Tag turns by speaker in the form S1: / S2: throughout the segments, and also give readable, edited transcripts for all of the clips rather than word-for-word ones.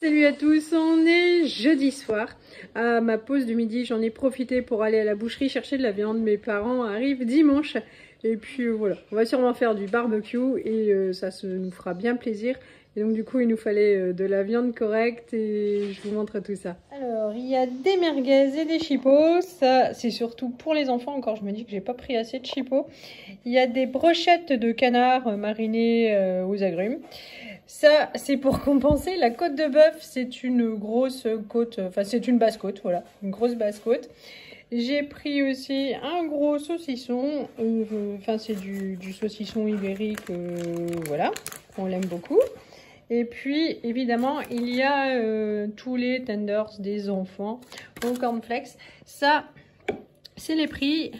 S1: Salut à tous, on est jeudi soir. À ma pause du midi, j'en ai profité pour aller à la boucherie chercher de la viande. Mes parents arrivent dimanche. Et puis voilà, on va sûrement faire du barbecue et ça nous fera bien plaisir. Et donc du coup, il nous fallait de la viande correcte et je vous montre tout ça. Alors, il y a des merguez et des chipots. Ça, c'est surtout pour les enfants. Encore, je me dis que j'ai pas pris assez de chipots. Il y a des brochettes de canard marinées aux agrumes. Ça, c'est pour compenser. La côte de bœuf, c'est une grosse côte, enfin c'est une basse côte, voilà, une grosse basse côte. J'ai pris aussi un gros saucisson, enfin c'est du saucisson ibérique, voilà, on l'aime beaucoup. Et puis, évidemment, il y a tous les tenders des enfants au cornflakes. Ça, c'est les prix.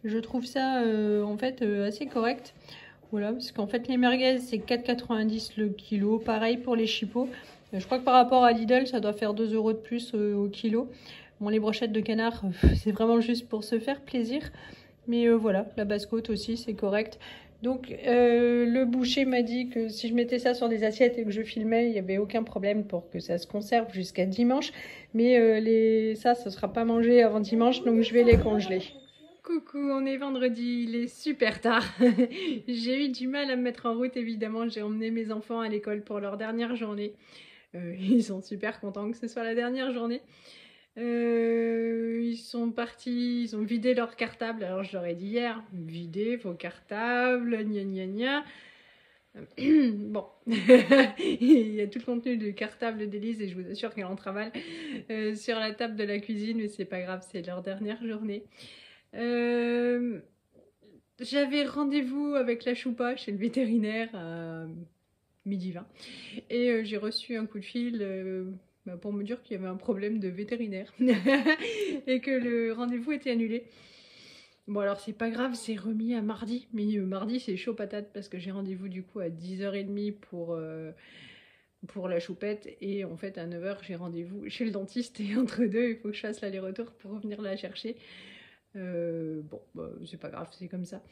S1: Je trouve ça, en fait, assez correct. Voilà, parce qu'en fait, les merguez, c'est 4,90 le kilo. Pareil pour les chipots. Je crois que par rapport à Lidl, ça doit faire 2 € de plus au kilo. Bon, les brochettes de canard, c'est vraiment juste pour se faire plaisir. Mais voilà, la basse-côte aussi, c'est correct. Donc, le boucher m'a dit que si je mettais ça sur des assiettes et que je filmais, il n'y avait aucun problème pour que ça se conserve jusqu'à dimanche. Mais ça ne sera pas mangé avant dimanche, donc je vais les congeler. Coucou, on est vendredi, il est super tard. J'ai eu du mal à me mettre en route, évidemment. J'ai emmené mes enfants à l'école pour leur dernière journée. Ils sont super contents que ce soit la dernière journée. Ils sont partis, ils ont vidé leur cartable. Alors je leur ai dit hier, videz vos cartables, gna gna gna. Bon, il y a tout le contenu du cartable d'Élise et je vous assure qu'elle en travaille sur la table de la cuisine, mais c'est pas grave, c'est leur dernière journée. J'avais rendez-vous avec la choupa chez le vétérinaire à 12h20 et j'ai reçu un coup de fil pour me dire qu'il y avait un problème de vétérinaire et que le rendez-vous était annulé. Bon alors c'est pas grave, c'est remis à mardi, mais mardi c'est chaud patate parce que j'ai rendez-vous du coup à 10h30 pour la choupette et en fait à 9h j'ai rendez-vous chez le dentiste et entre deux il faut que je fasse l'aller-retour pour revenir la chercher. Bon, bah, c'est pas grave, c'est comme ça.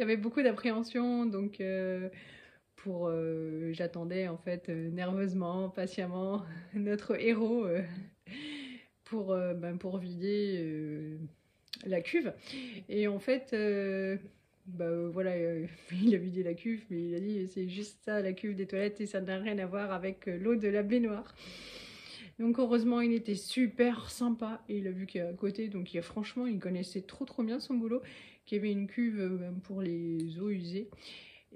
S1: J'avais beaucoup d'appréhension, donc j'attendais en fait nerveusement, patiemment notre héros pour vider la cuve. Et en fait, voilà, il a vidé la cuve, mais il a dit c'est juste ça la cuve des toilettes et ça n'a rien à voir avec l'eau de la baignoire. Donc heureusement il était super sympa et il a vu qu'à côté, donc franchement il connaissait trop bien son boulot, qu'il y avait une cuve pour les eaux usées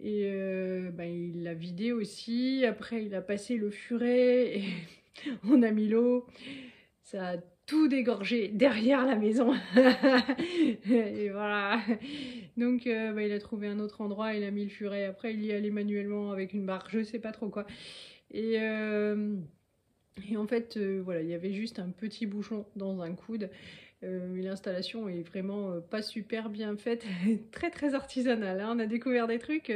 S1: et il l'a vidé aussi. Après il a passé le furet et on a mis l'eau, ça a tout dégorgé derrière la maison et voilà, donc il a trouvé un autre endroit, il a mis le furet, après il y allait manuellement avec une barre, je sais pas trop quoi, et en fait, voilà, il y avait juste un petit bouchon dans un coude. L'installation est vraiment pas super bien faite, très artisanale. Hein. On a découvert des trucs.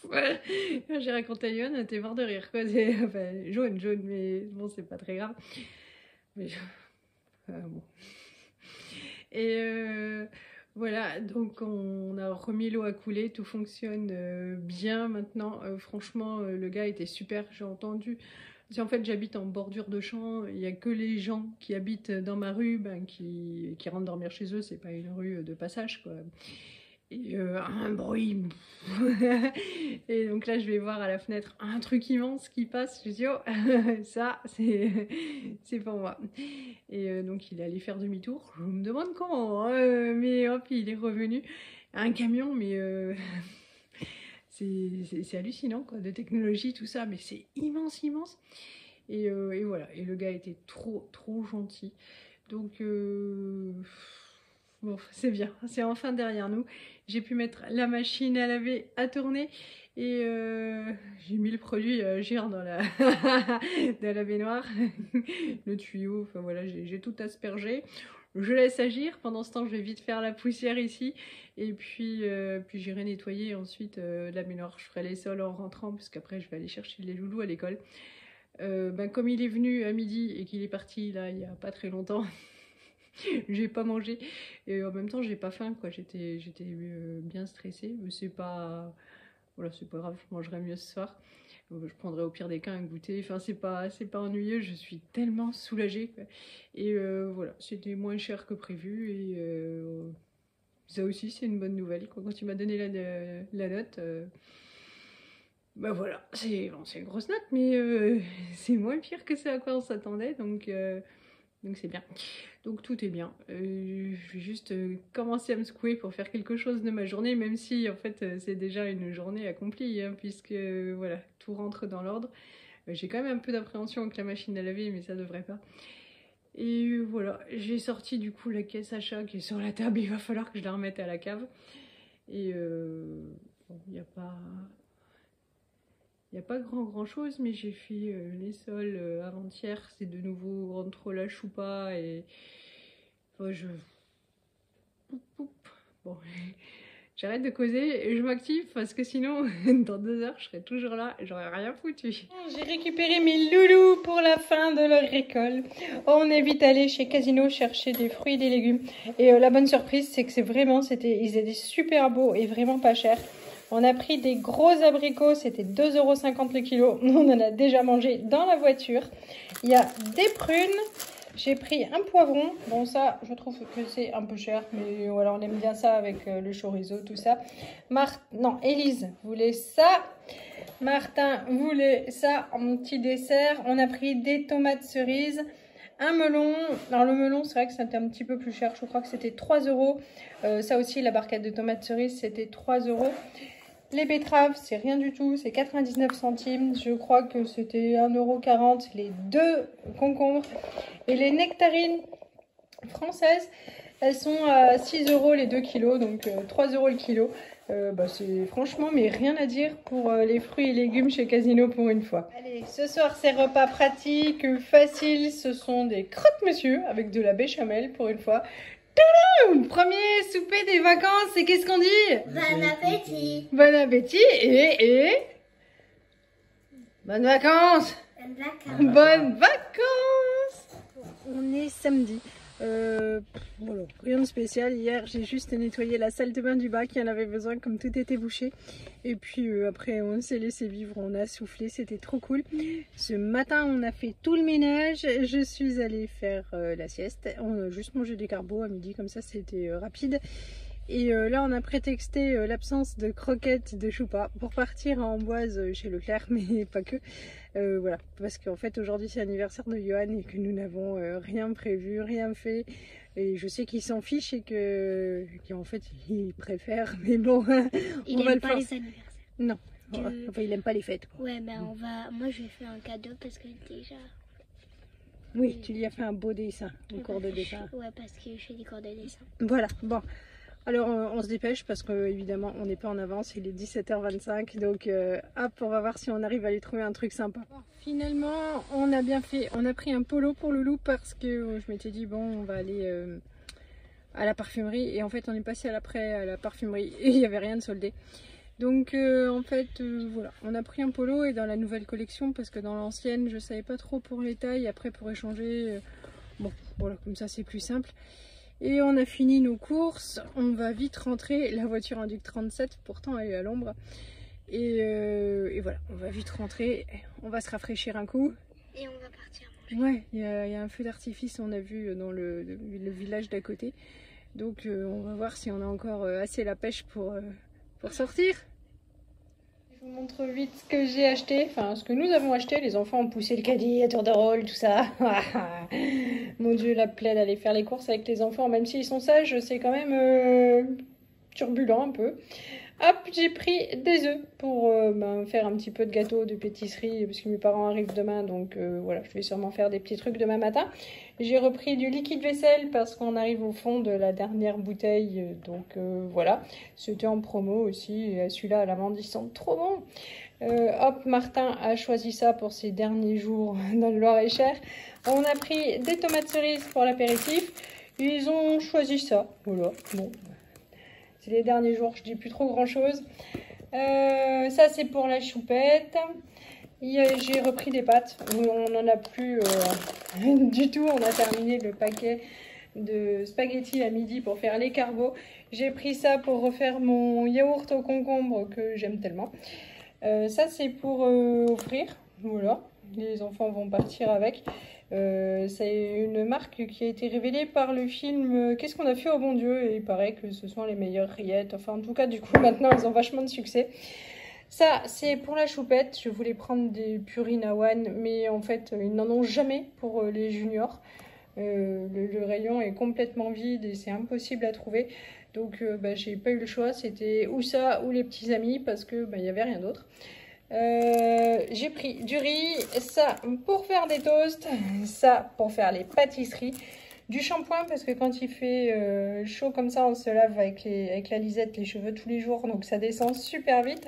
S1: J'ai raconté à Yoann, elle était mort de rire. Quoi. Enfin, jaune, mais bon, c'est pas très grave. Mais bon. Et voilà, donc on a remis l'eau à couler, tout fonctionne bien maintenant. Franchement, le gars était super, j'ai entendu. En fait, j'habite en bordure de champ, il n'y a que les gens qui habitent dans ma rue qui rentrent dormir chez eux, c'est pas une rue de passage quoi. Et un bruit. Et donc là, je vais voir à la fenêtre un truc immense qui passe. Je dis, oh, ça, c'est pour moi. Et donc, il est allé faire demi-tour. Je me demande comment, hein, mais hop, il est revenu. Un camion, mais c'est hallucinant, quoi, de technologie, tout ça. Mais c'est immense. Et voilà. Et le gars était trop gentil. Donc, bon, c'est bien, c'est enfin derrière nous. J'ai pu mettre la machine à laver à tourner et j'ai mis le produit à agir dans la, dans la baignoire, le tuyau, enfin voilà, j'ai tout aspergé. Je laisse agir, pendant ce temps je vais vite faire la poussière ici et puis j'irai nettoyer ensuite la baignoire. Je ferai les sols en rentrant parce qu'après je vais aller chercher les loulous à l'école. Comme il est venu à midi et qu'il est parti là il y a pas très longtemps, j'ai pas mangé et en même temps j'ai pas faim quoi, j'étais bien stressée, mais c'est pas voilà, c'est pas grave, je mangerai mieux ce soir. Je prendrai au pire des cas un goûter. Enfin, c'est pas ennuyeux, je suis tellement soulagée, quoi. Et voilà, c'était moins cher que prévu. Et ça aussi, c'est une bonne nouvelle, quoi. Quand tu m'as donné la note, bah voilà, c'est bon, une grosse note, mais c'est moins pire que ce à quoi on s'attendait. Donc c'est bien. Donc tout est bien. Je vais juste commencer à me secouer pour faire quelque chose de ma journée, même si en fait c'est déjà une journée accomplie, hein, puisque voilà, tout rentre dans l'ordre. J'ai quand même un peu d'appréhension avec la machine à laver, mais ça devrait pas. Et voilà, j'ai sorti du coup la caisse achat qui est sur la table, il va falloir que je la remette à la cave. Et bon, il n'y a pas... Il n'y a pas grand chose, mais j'ai fait les sols avant-hier. C'est de nouveau entre la choupa et... Enfin, Bon, j'arrête de causer et je m'active parce que sinon, dans 2 heures, je serai toujours là et j'aurai rien foutu.
S2: J'ai récupéré mes loulous pour la fin de leur récolte. On est vite allé chez Casino chercher des fruits et des légumes. Et la bonne surprise, c'est que ils étaient super beaux et vraiment pas chers. On a pris des gros abricots, c'était 2,50 € le kilo. On en a déjà mangé dans la voiture. Il y a des prunes. J'ai pris un poivron. Bon, ça, je trouve que c'est un peu cher, mais voilà, on aime bien ça avec le chorizo, tout ça. Non, Élise voulait ça. Martin voulait ça en petit dessert. On a pris des tomates cerises. Un melon. Alors, le melon, c'est vrai que c'était un petit peu plus cher. Je crois que c'était 3 €. Ça aussi, la barquette de tomates cerises, c'était 3 €. Les betteraves, c'est rien du tout, c'est 99 centimes. Je crois que c'était 1,40 € les 2 concombres. Et les nectarines françaises, elles sont à 6 € les 2 kilos, donc 3 € le kilo. C'est franchement, mais rien à dire pour les fruits et légumes chez Casino pour une fois. Allez, ce soir, c'est repas pratique, facile. Ce sont des croque-monsieur avec de la béchamel pour une fois. Tadam! Premier souper des vacances, et qu'est-ce qu'on dit?
S3: Bon appétit.
S2: Bon appétit et bonnes vacances. Bonnes vacances. On est samedi. Voilà, rien de spécial. Hier, j'ai juste nettoyé la salle de bain du bas qui en avait besoin comme tout était bouché. Et puis après, on s'est laissé vivre, on a soufflé, c'était trop cool. Ce matin, on a fait tout le ménage. Je suis allée faire la sieste. On a juste mangé des carbos à midi, comme ça, c'était rapide. Et là, on a prétexté l'absence de croquettes de choupa pour partir à Amboise chez Leclerc, mais pas que. Voilà, parce qu'en fait aujourd'hui c'est l'anniversaire de Johan et que nous n'avons rien prévu, rien fait. Et je sais qu'il s'en fiche et qu'en fait il préfère, mais bon,
S3: il
S2: on va
S3: aime
S2: le
S3: pas
S2: faire.
S3: les anniversaires.
S2: Non, enfin il aime pas les fêtes, quoi.
S3: Ouais, mais moi je lui ai fait un cadeau parce que déjà.
S2: Oui, tu lui as fait un beau dessin, un cours de dessin.
S3: Ouais, parce que je fais des cours de dessin.
S2: Voilà, bon. Alors on se dépêche parce que évidemment on n'est pas en avance, il est 17h25, donc hop, on va voir si on arrive à aller trouver un truc sympa. Bon, finalement on a bien fait, on a pris un polo pour Loulou parce que je m'étais dit bon on va aller à la parfumerie et en fait on est passé à la parfumerie et il n'y avait rien de soldé. Donc en fait voilà, on a pris un polo et dans la nouvelle collection parce que dans l'ancienne je savais pas trop pour les tailles, après pour échanger, bon voilà comme ça c'est plus simple. Et on a fini nos courses, on va vite rentrer, la voiture indique 37, pourtant elle est à l'ombre. Et voilà, on va vite rentrer, on va se rafraîchir un coup.
S3: Et on va partir manger.
S2: Ouais, il y a un feu d'artifice, on a vu dans le village d'à côté. Donc on va voir si on a encore assez la pêche pour sortir. Je vous montre vite ce que j'ai acheté, enfin ce que nous avons acheté. Les enfants ont poussé le caddie à tour de rôle, tout ça. Mon Dieu, la plaie d'aller faire les courses avec les enfants, même s'ils sont sages, c'est quand même turbulent un peu. Hop, j'ai pris des œufs pour faire un petit peu de gâteau, de pâtisserie, parce que mes parents arrivent demain, donc voilà, je vais sûrement faire des petits trucs demain matin. J'ai repris du liquide vaisselle parce qu'on arrive au fond de la dernière bouteille, donc voilà. C'était en promo aussi, et celui-là à l'amande, il sent trop bon. Hop, Martin a choisi ça pour ses derniers jours dans le Loir-et-Cher. On a pris des tomates cerises pour l'apéritif. Ils ont choisi ça, voilà, bon. C'est les derniers jours, je dis plus trop grand chose. Ça c'est pour la choupette. J'ai repris des pâtes. On n'en a plus du tout. On a terminé le paquet de spaghettis à midi pour faire les carbos. J'ai pris ça pour refaire mon yaourt au concombre que j'aime tellement. Ça c'est pour offrir, voilà, les enfants vont partir avec. C'est une marque qui a été révélée par le film Qu'est-ce qu'on a fait au bon Dieu, et il paraît que ce sont les meilleures rillettes, enfin en tout cas du coup maintenant elles ont vachement de succès. Ça c'est pour la choupette, je voulais prendre des Purina One mais en fait ils n'en ont jamais pour les juniors. Le rayon est complètement vide et c'est impossible à trouver, donc j'ai pas eu le choix, c'était ou ça ou les petits amis parce que il n'y avait rien d'autre. J'ai pris du riz, ça pour faire des toasts, ça pour faire les pâtisseries, du shampoing parce que quand il fait chaud comme ça on se lave avec la lisette les cheveux tous les jours, donc ça descend super vite.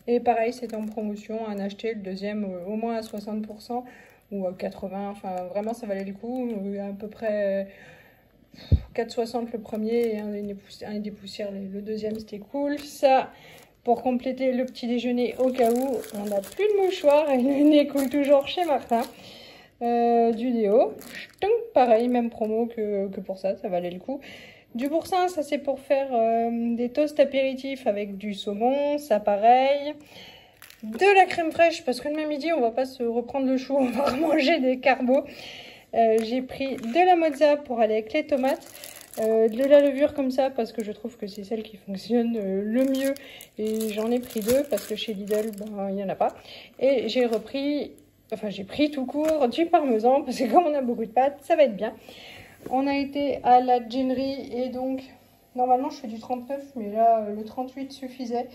S2: Et pareil c'est en promotion, en acheter le deuxième au moins à 60% ou à 80%, enfin vraiment ça valait le coup, à peu près 4,60 le premier et un des poussières le deuxième, c'était cool. Ça pour compléter le petit déjeuner au cas où on n'a plus de mouchoir et le nez coule toujours chez Martin. Du déo, pareil, même promo que pour ça, ça valait le coup. Du boursin, ça c'est pour faire des toasts apéritifs avec du saumon, ça pareil. De la crème fraîche, parce que demain midi on va pas se reprendre le chou, on va manger des carbos. J'ai pris de la mozza pour aller avec les tomates. De la levure comme ça parce que je trouve que c'est celle qui fonctionne le mieux, et j'en ai pris 2 parce que chez Lidl il n'y en a pas, et j'ai pris tout court du parmesan parce que comme on a beaucoup de pâtes ça va être bien. On a été à la Ginnery et donc normalement je fais du 39 mais là le 38 suffisait.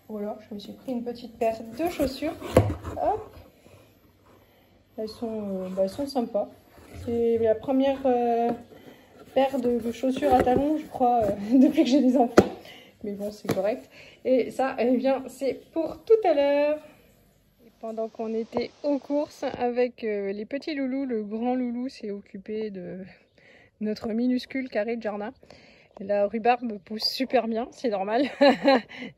S2: Voilà, je me suis pris une petite paire de chaussures. Hop, elles sont sympas, c'est la première paire de chaussures à talons je crois depuis que j'ai des enfants, mais bon c'est correct. Et ça eh bien c'est pour tout à l'heure. Pendant qu'on était aux courses avec les petits loulous, le grand loulou s'est occupé de notre minuscule carré de jardin. La rhubarbe pousse super bien, c'est normal.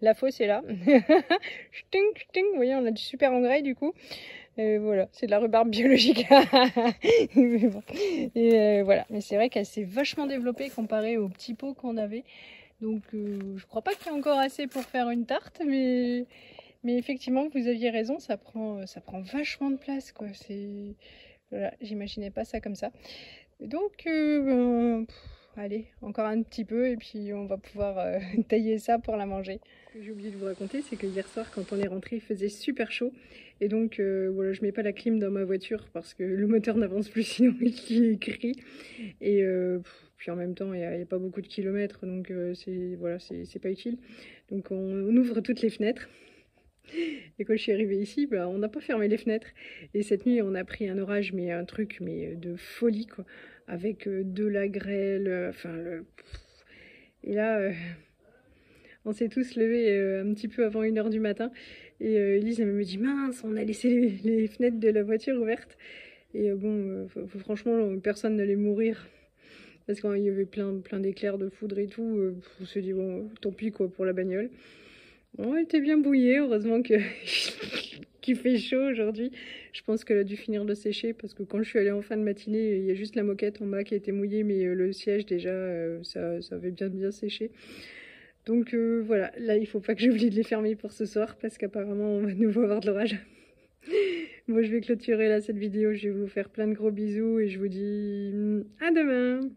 S2: La fausse est là. Vous voyez, on a du super engrais du coup. Voilà, c'est de la rhubarbe biologique. Mais bon. Et voilà, mais c'est vrai qu'elle s'est vachement développée comparée aux petits pots qu'on avait. Donc je crois pas qu'il y ait encore assez pour faire une tarte, mais effectivement vous aviez raison, ça prend vachement de place quoi. C'est voilà, j'imaginais pas ça comme ça. Donc allez, encore un petit peu et puis on va pouvoir tailler ça pour la manger. Ce que j'ai oublié de vous raconter, c'est que hier soir quand on est rentré, il faisait super chaud et donc voilà, je mets pas la clim dans ma voiture parce que le moteur n'avance plus sinon il crie, et puis en même temps il y a pas beaucoup de kilomètres, donc c'est pas utile. Donc on ouvre toutes les fenêtres. Et quand je suis arrivée ici, on n'a pas fermé les fenêtres. Et cette nuit, on a pris un orage, mais un truc de folie, quoi. Avec de la grêle, Et là, on s'est tous levés un petit peu avant 1h du matin. Et Elise, elle me dit, mince, on a laissé les fenêtres de la voiture ouvertes. Et franchement, personne n'allait mourir. Parce qu'il y avait plein d'éclairs de foudre et tout. On s'est dit, bon, tant pis, quoi, pour la bagnole. Bon, elle était bien bouillée, heureusement qu'il fait chaud aujourd'hui. Je pense qu'elle a dû finir de sécher parce que quand je suis allée en fin de matinée, il y a juste la moquette en bas qui a été mouillée, mais le siège déjà, ça avait bien séché. Donc voilà, là il faut pas que j'oublie de les fermer pour ce soir parce qu'apparemment on va de nouveau avoir de l'orage. Bon, je vais clôturer là cette vidéo, je vais vous faire plein de gros bisous et je vous dis à demain.